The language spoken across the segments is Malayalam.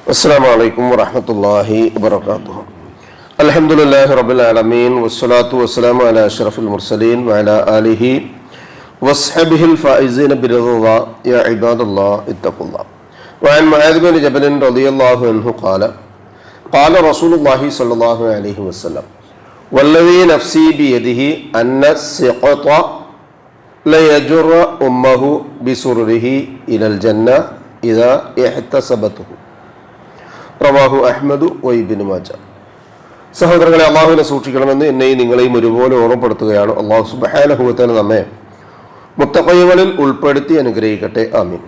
السلام عليكم ورحمة الله وبركاته. الحمد لله رب العالمين والصلاة والسلام على أشرف المرسلين وعلى آله وصحبه الفائزين برضا الله. يا عباد الله اتقوا الله. وعن معاذ بن جبل رضي الله عنه قال قال رسول الله صلى الله عليه وسلم والذي نفسي بيده أن السقط ليجر أمه بسره إلى الجنة إذا احتسبته. റവാഹു അഹ്മദ് വഇബ്നു മാജ. സഹോദരങ്ങളെ, അള്ളാഹുവിനെ സൂക്ഷിക്കണമെന്ന് എന്നെയും നിങ്ങളെയും ഒരുപോലെ ഓർമ്മപ്പെടുത്തുകയാണ്. അള്ളാഹു സുബ്ഹാനഹു വ തആല നമ്മെ മുത്തഖീകളിൽ ഉൾപ്പെടുത്തി അനുഗ്രഹിക്കട്ടെ. ആമീൻ.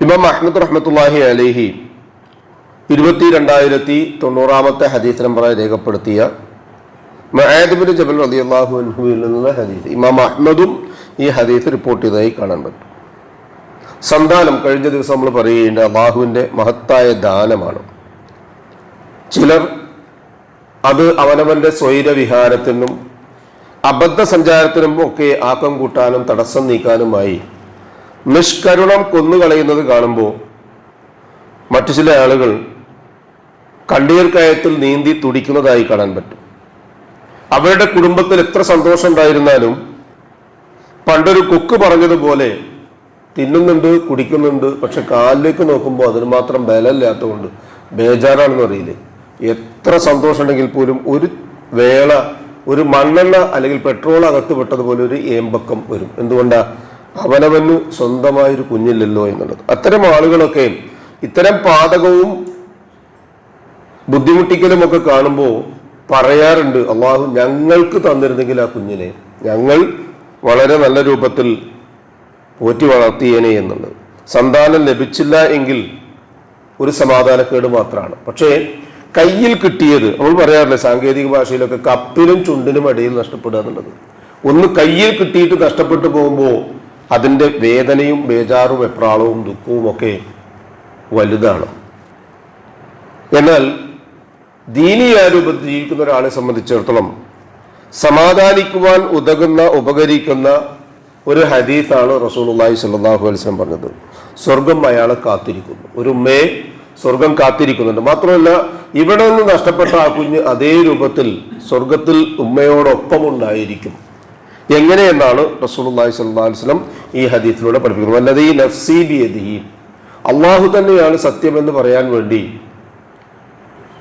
ഇമാം അഹ്മദ് റഹ്മത്തുള്ളാഹി അലൈഹി 22,090 ഹദീസ് നമ്പറായി രേഖപ്പെടുത്തിയ മുആദ് ഇബ്നു ജബൽ റളിയല്ലാഹു അൻഹുവിൽ നിന്നുള്ള ഹദീസ് ഇമാം അഹ്മദും ഈ ഹദീസ് റിപ്പോർട്ട് ചെയ്തതായി കാണാൻ പറ്റും. സന്താനം കഴിഞ്ഞ ദിവസം നമ്മൾ പറയുകയുണ്ട് അള്ളാഹുവിൻ്റെ മഹത്തായ ദാനമാണ്. ചിലർ അത് അവനവൻ്റെ സ്വൈരവിഹാരത്തിനും അബദ്ധ സഞ്ചാരത്തിനും ഒക്കെ ആക്കം കൂട്ടാനും തടസ്സം നീക്കാനുമായി നിഷ്കരുണം കൊന്നുകളയുന്നത് കാണുമ്പോൾ മറ്റു ചില ആളുകൾ കണ്ണീർ കയത്തിൽ നീന്തി തുടിക്കുന്നതായി കാണാൻ പറ്റും. അവരുടെ കുടുംബത്തിൽ എത്ര സന്തോഷം ഉണ്ടായിരുന്നാലും പണ്ടൊരു കൊക്ക് പറഞ്ഞതുപോലെ തിന്നുന്നുണ്ട്, കുടിക്കുന്നുണ്ട്, പക്ഷെ കാലിലേക്ക് നോക്കുമ്പോൾ അതിന് മാത്രം ബലമില്ലാത്തതുകൊണ്ട് ബേജാറാണെന്ന് അറിയില്ലേ. എത്ര സന്തോഷം ഉണ്ടെങ്കിൽ പോലും ഒരു വേള ഒരു മണ്ണെണ്ണ അല്ലെങ്കിൽ പെട്രോൾ അകത്ത് പെട്ടതുപോലെ ഒരു ഏമ്പക്കം വരും. എന്തുകൊണ്ടാ? അവനവന് സ്വന്തമായൊരു കുഞ്ഞില്ലല്ലോ എന്നുള്ളത്. അത്തരം ആളുകളൊക്കെ ഇത്തരം പാതകവും ബുദ്ധിമുട്ടിക്കലും ഒക്കെ കാണുമ്പോൾ പറയാറുണ്ട്, അള്ളാഹു ഞങ്ങൾക്ക് തന്നിരുന്നെങ്കിൽ ആ കുഞ്ഞിനെ ഞങ്ങൾ വളരെ നല്ല രൂപത്തിൽ പോറ്റി വളർത്തിയേനെ എന്നുള്ളത്. സന്താനം ലഭിച്ചില്ല എങ്കിൽ ഒരു സമാധാനക്കേട് മാത്രമാണ്. പക്ഷേ കയ്യിൽ കിട്ടിയത് നമ്മൾ പറയാറില്ലേ, സാങ്കേതിക ഭാഷയിലൊക്കെ കപ്പിനും ചുണ്ടിനും ഇടയിൽ നഷ്ടപ്പെടുക എന്നുള്ളത്. ഒന്ന് കയ്യിൽ കിട്ടിയിട്ട് നഷ്ടപ്പെട്ടു പോകുമ്പോൾ അതിൻ്റെ വേദനയും ബേജാറും വെപ്രാളവും ദുഃഖവും ഒക്കെ വലുതാണ്. എന്നാൽ ദീനിയായ രൂപത്തിൽ ജീവിക്കുന്ന ഒരാളെ സംബന്ധിച്ചിടത്തോളം സമാധാനിക്കുവാൻ ഉതകുന്ന ഉപകരിക്കുന്ന ഒരു ഹദീസാണ് റസൂലുള്ളാഹി സ്വല്ലല്ലാഹു അലൈഹി വസല്ലം പറഞ്ഞത്. സ്വർഗം അയാളെ കാത്തിരിക്കുന്നു. ഒരു ഉമ്മയെ സ്വർഗം കാത്തിരിക്കുന്നുണ്ട്. മാത്രമല്ല, ഇവിടെ നിന്ന് നഷ്ടപ്പെട്ട ആ കുഞ്ഞ് അതേ രൂപത്തിൽ സ്വർഗത്തിൽ ഉമ്മയോടൊപ്പം ഉണ്ടായിരിക്കും. എങ്ങനെയെന്നാണ് റസൂലുള്ളാഹി സ്വല്ലല്ലാഹു അലൈഹി വസല്ലം ഈ ഹദീസിലൂടെ പഠിപ്പിക്കുന്നത്. വല്ലദീ നഫ്സീ ബിയദിഹി, അള്ളാഹു തന്നെയാണ് സത്യമെന്ന് പറയാൻ വേണ്ടി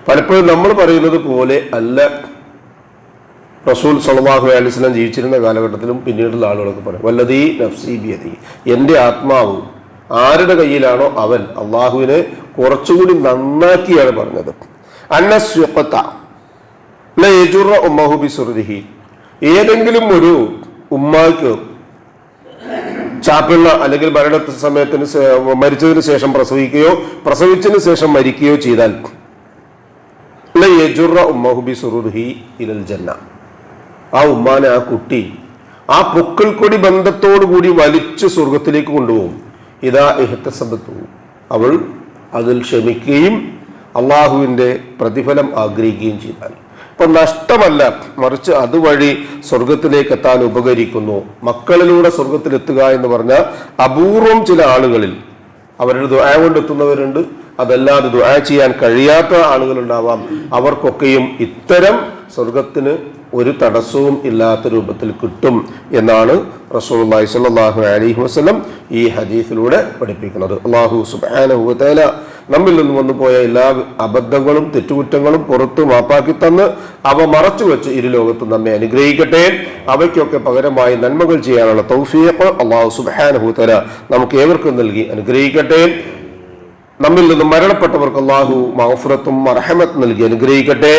പലപ്പോഴും നമ്മൾ പറയുന്നത് പോലെ അല്ല റസൂൽ സ്വല്ലല്ലാഹു അലൈഹി വസല്ലം ജീവിച്ചിരുന്ന കാലഘട്ടത്തിലും പിന്നീടുള്ള ആളുകളൊക്കെ പറയും വല്ലദീ നഫ്സീ ബിയദി, എൻ്റെ ആത്മാവ് ആരുടെ കയ്യിലാണോ അവൻ. അള്ളാഹുവിനെ കുറച്ചുകൂടി നന്നാക്കിയാണ് പറഞ്ഞത്. അന്നസ്വഖത ലയജുറ ഉമ്മഹു ബിസുർരിഹി, ഏതെങ്കിലും ഒരു ഉമ്മാക്ക് ചാപ്പിള്ള അല്ലെങ്കിൽ മരിച്ചതിന് ശേഷം പ്രസവിക്കുകയോ പ്രസവിച്ചതിന് ശേഷം മരിക്കുകയോ ചെയ്താൽ ലയജുറ ഉമ്മഹു ബിസുർരിഹി ഇലൽ ജന്ന, ആ ഉമ്മാനെ, ആ കുട്ടി ആ പൊക്കിൾ കൊടി ബന്ധത്തോടു കൂടി വലിച്ച് സ്വർഗത്തിലേക്ക് കൊണ്ടുപോകും. ഇതാ ഇഹ്തസബത്തു, അവൾ അതിൽ ക്ഷമിക്കുകയും അള്ളാഹുവിൻ്റെ പ്രതിഫലം ആഗ്രഹിക്കുകയും ചെയ്താൽ. ഇപ്പൊ നഷ്ടമല്ല, മറിച്ച് അതുവഴി സ്വർഗത്തിലേക്ക് എത്താൻ ഉപകരിക്കുന്നു. മക്കളിലൂടെ സ്വർഗത്തിലെത്തുക എന്ന് പറഞ്ഞാൽ അപൂർവം ചില ആളുകളിൽ അവരുടെ ദുആ കൊണ്ട് എത്തുന്നവരുണ്ട്. അതല്ലാതെ ദുആ ചെയ്യാൻ കഴിയാത്ത ആളുകളുണ്ടാവാം. അവർക്കൊക്കെയും ഇത്തരം സ്വർഗത്തിന് ഒരു തടസ്സവും ഇല്ലാത്ത രൂപത്തിൽ കിട്ടും എന്നാണ് റസൂലുള്ളാഹി സ്വല്ലല്ലാഹു അലൈഹി വസല്ലം ഈ ഹദീസിലൂടെ പഠിപ്പിക്കുന്നത്. അല്ലാഹു സുബ്ഹാനഹു വ തആല നമ്മിൽ നിന്ന് വന്നുപോയ എല്ലാ അബദ്ധങ്ങളും തെറ്റുകുറ്റങ്ങളും പുറത്തു മാപ്പാക്കി തന്ന് അവ മറച്ചു വെച്ച് ഇരുലോകത്തും നമ്മെ അനുഗ്രഹിക്കട്ടെ. അവയ്ക്കൊക്കെ പകരമായി നന്മകൾ ചെയ്യാനുള്ള തൗഫീഖ് അല്ലാഹു സുബ്ഹാനഹു വ തആല നമുക്ക് ഏവർക്കും നൽകി അനുഗ്രഹിക്കട്ടെ. നമ്മിൽ നിന്ന് മരണപ്പെട്ടവർക്ക് അള്ളാഹു മഗ്ഫിറത്തും റഹ്മത്തും നൽകി അനുഗ്രഹിക്കട്ടെ.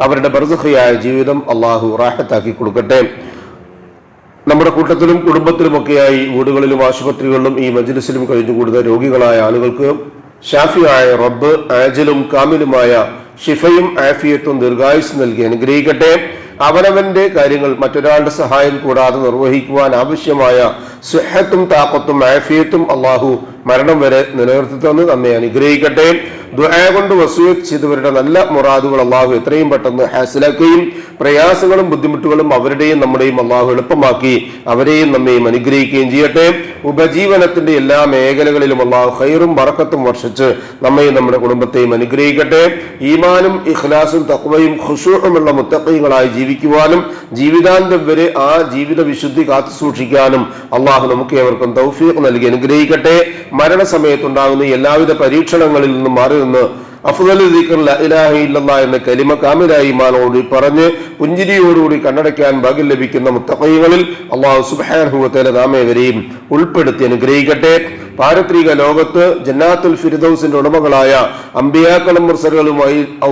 അവരുടെ ബർസഖിയായ ജീവിതം അള്ളാഹു റാഹത്താക്കി കൊടുക്കട്ടെ. നമ്മുടെ കൂട്ടത്തിലും കുടുംബത്തിലുമൊക്കെയായി വീടുകളിലും ആശുപത്രികളിലും ഈ മജ്ലിസിലും കഴിഞ്ഞുകൂടുന്ന രോഗികളായ ആളുകൾക്ക് ഷാഫിയായ റബ്ബ് ആജിലും കാമിലുമായ ഷിഫയും ആഫിയത്തും ദീർഘായുസ് നൽകി അനുഗ്രഹിക്കട്ടെ. അവനവന്റെ കാര്യങ്ങൾ മറ്റൊരാളുടെ സഹായം കൂടാതെ നിർവഹിക്കുവാൻ ആവശ്യമായ സുഹത്തും താക്കത്തും ആഫിയത്തും അള്ളാഹു മരണം വരെ നിലനിർത്തി തന്ന് നമ്മെ അനുഗ്രഹിക്കട്ടെ. ദുആ കൊണ്ട് വസിയത്ത് ചെയ്തവരുടെ നല്ല മുറാദുകൾ അള്ളാഹു എത്രയും പെട്ടെന്ന് ഹാസിലാക്കുകയും പ്രയാസങ്ങളും ബുദ്ധിമുട്ടുകളും അവരുടെയും നമ്മുടെയും അള്ളാഹു എളുപ്പമാക്കി അവരെയും നമ്മയും അനുഗ്രഹിക്കുകയും ചെയ്യട്ടെ. ഉപജീവനത്തിന്റെ എല്ലാ മേഖലകളിലും അള്ളാഹു ഖൈറും ബറക്കത്തും വർഷിച്ച് നമ്മയും നമ്മുടെ കുടുംബത്തെയും അനുഗ്രഹിക്കട്ടെ. ഈമാനും ഇഖ്ലാസും തഖ്വയും ഖുശൂഉമുള്ള മുത്തഖീങ്ങളായി ജീവിക്കുവാനും ജീവിതാന്തം വരെ ആ ജീവിത വിശുദ്ധി കാത്തു സൂക്ഷിക്കാനും അള്ളാഹു നമുക്ക് ഏവർക്കും തൗഫീഖ് നൽകി അനുഗ്രഹിക്കട്ടെ. മരണസമയത്തുണ്ടാകുന്ന എല്ലാവിധ പരീക്ഷണങ്ങളിൽ നിന്നും മാറി നിന്ന് അഫ്ദലു ദിക്ർ ലാ ഇലാഹ ഇല്ലല്ലാഹ് എന്ന കലിമ കാമിലായി ഈമാനോടുകൂടി പറഞ്ഞ് പുഞ്ചിരിയോടുകൂടി കണ്ണടയ്ക്കാൻ ഭാഗ്യം ലഭിക്കുന്ന മുത്തഖീങ്ങളിൽ അല്ലാഹു സുബ്ഹാനഹു വ തആല നാമേവരെയും ഉൾപ്പെടുത്തി അനുഗ്രഹിക്കട്ടെ. പാരത്രിക ലോകത്ത് ജന്നാത്തുൽ ഫിർദൗസിന്റെ ഉടമകളായ അമ്പിയാക്കളും മുർസലുകളും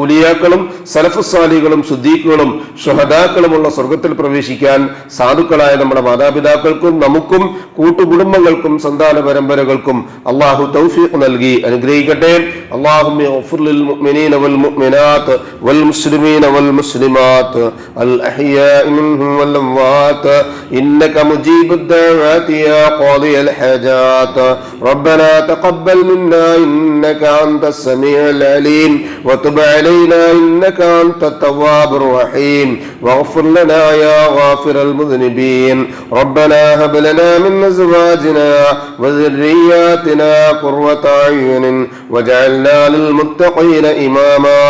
ഔലിയാക്കളും സലഫുസ് സാലിഹുകളും സുദ്ദീഖുകളും ശുഹദാക്കളുമുള്ള സ്വർഗത്തിൽ പ്രവേശിക്കാൻ സാധുക്കളായ നമ്മുടെ മാതാപിതാക്കൾക്കും നമുക്കും കൂട്ടുകുടുംബങ്ങൾക്കും സന്താന പരമ്പരകൾക്കും അല്ലാഹു തൗഫീഖ് നൽകി അനുഗ്രഹിക്കട്ടെ. അല്ലാഹുമ്മ ഗ്ഫിർ ലിൽ മുഅ്മിനീന വൽ മുഅ്മിനാത്ത് വൽ മുസ്ലിമീന വൽ മുസ്ലിമാത്ത് അൽ അഹ്യാഇ മിൻഹും വൽ അംവാത്ത് ഇന്നക മുജീബുദ് ദഅവാതി യാ ഖാദിയൽ ഹജാത്ത്. ربنا تقبل منا إنك أنت السميع العليم وتب علينا إنك أنت التواب الرحيم واغفر لنا يا غافر المذنبين. ربنا هب لنا من أزواجنا وذرياتنا قرة أعين واجعلنا للمتقين إماما.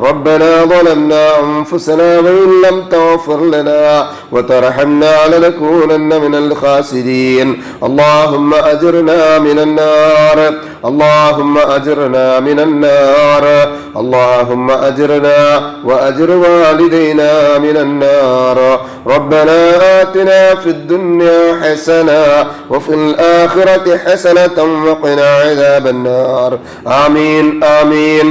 ربنا ظلمنا أنفسنا وإن لم تغفر لنا وترحمنا لنكونن من الخاسرين. اللهم أجرنا من النار اللهم أجرنا من النار اللهم أجرنا وأجر والدينا من النار. ربنا آتنا في الدنيا حسنة وفي الآخرة حسنة وقنا عذاب النار. آمين آمين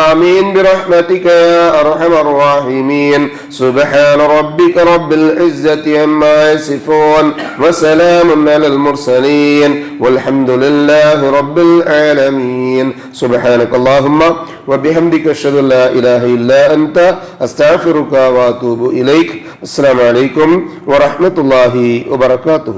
آمين برحمتك يا أرحم الراحمين. سبحان ربك رب العزة عما يصفون وسلام على المرسلين والحمد لله رب العالمين. سبحانك اللهم وبحمدك أشهد أن لا إله إلا أنت أستغفرك وأتوب إليك. السلام عليكم ورحمة الله وبركاته.